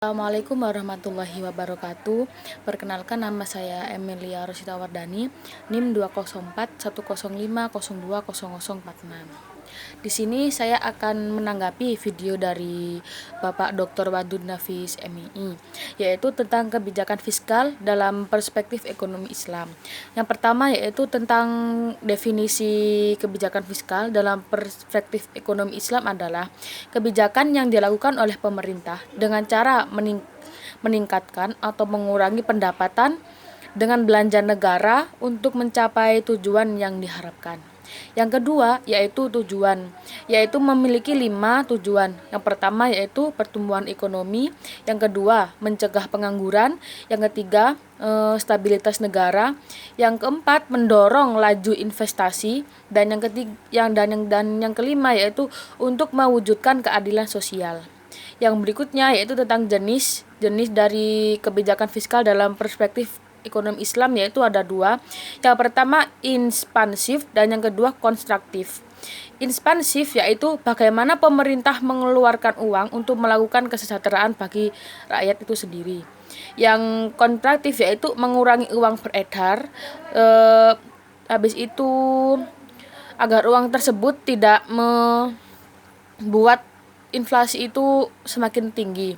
Assalamualaikum warahmatullahi wabarakatuh. Perkenalkan, nama saya Emilia Rosita Wardani, NIM 2041050200046. Di sini saya akan menanggapi video dari Bapak Dr. Wadud Nafis MII, yaitu tentang kebijakan fiskal dalam perspektif ekonomi Islam. Yang pertama yaitu tentang definisi kebijakan fiskal dalam perspektif ekonomi Islam adalah kebijakan yang dilakukan oleh pemerintah dengan cara meningkatkan atau mengurangi pendapatan dengan belanja negara untuk mencapai tujuan yang diharapkan. Yang kedua yaitu tujuan, yaitu memiliki 5 tujuan. Yang pertama yaitu pertumbuhan ekonomi, yang kedua mencegah pengangguran, yang ketiga stabilitas negara, yang keempat mendorong laju investasi, dan yang kelima yaitu untuk mewujudkan keadilan sosial. Yang berikutnya yaitu tentang jenis dari kebijakan fiskal dalam perspektif ekonomi Islam, yaitu ada 2. Yang pertama ekspansif dan yang kedua konstruktif. Ekspansif yaitu bagaimana pemerintah mengeluarkan uang untuk melakukan kesejahteraan bagi rakyat itu sendiri. Yang kontraktif yaitu mengurangi uang beredar, habis itu agar uang tersebut tidak membuat inflasi itu semakin tinggi.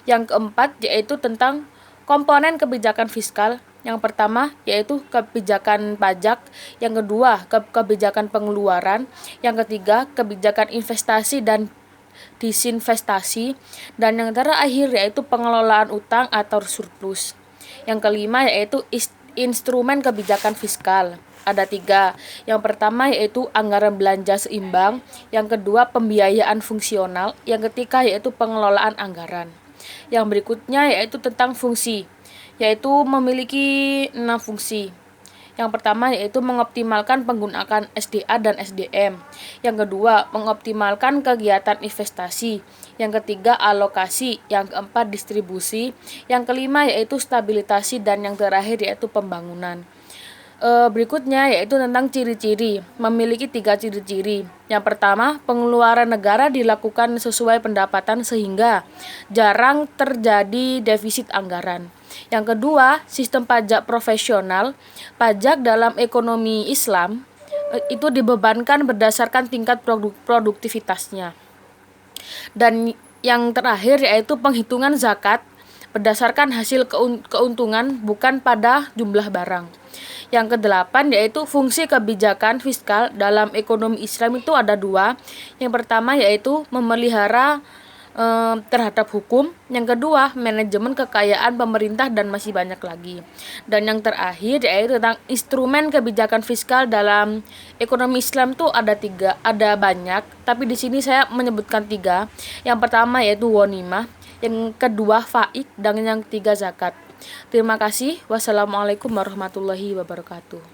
Yang keempat yaitu tentang komponen kebijakan fiskal. Yang pertama yaitu kebijakan pajak, yang kedua kebijakan pengeluaran, yang ketiga kebijakan investasi dan disinvestasi, dan yang terakhir yaitu pengelolaan utang atau surplus. Yang kelima yaitu instrumen kebijakan fiskal. Ada 3. Yang pertama yaitu anggaran belanja seimbang, yang kedua pembiayaan fungsional, yang ketiga yaitu pengelolaan anggaran. Yang berikutnya yaitu tentang fungsi, yaitu memiliki 6 fungsi. Yang pertama yaitu mengoptimalkan penggunaan SDA dan SDM. Yang kedua, mengoptimalkan kegiatan investasi. Yang ketiga, alokasi. Yang keempat, distribusi. Yang kelima yaitu stabilitasi, dan yang terakhir yaitu pembangunan. Berikutnya yaitu tentang ciri-ciri. Memiliki 3 ciri-ciri. Yang pertama, pengeluaran negara dilakukan sesuai pendapatan sehingga jarang terjadi defisit anggaran. Yang kedua, sistem pajak profesional. Pajak dalam ekonomi Islam itu dibebankan berdasarkan tingkat produktivitasnya. Dan yang terakhir yaitu penghitungan zakat berdasarkan hasil keuntungan, bukan pada jumlah barang. Yang kedelapan yaitu fungsi kebijakan fiskal dalam ekonomi Islam itu ada 2. Yang pertama yaitu memelihara terhadap hukum, yang kedua manajemen kekayaan pemerintah, dan masih banyak lagi. Dan yang terakhir yaitu tentang instrumen kebijakan fiskal dalam ekonomi Islam tuh ada 3, ada banyak, tapi di sini saya menyebutkan 3. Yang pertama yaitu ghanimah, yang kedua faid, dan yang ketiga zakat. Terima kasih. Wassalamualaikum warahmatullahi wabarakatuh.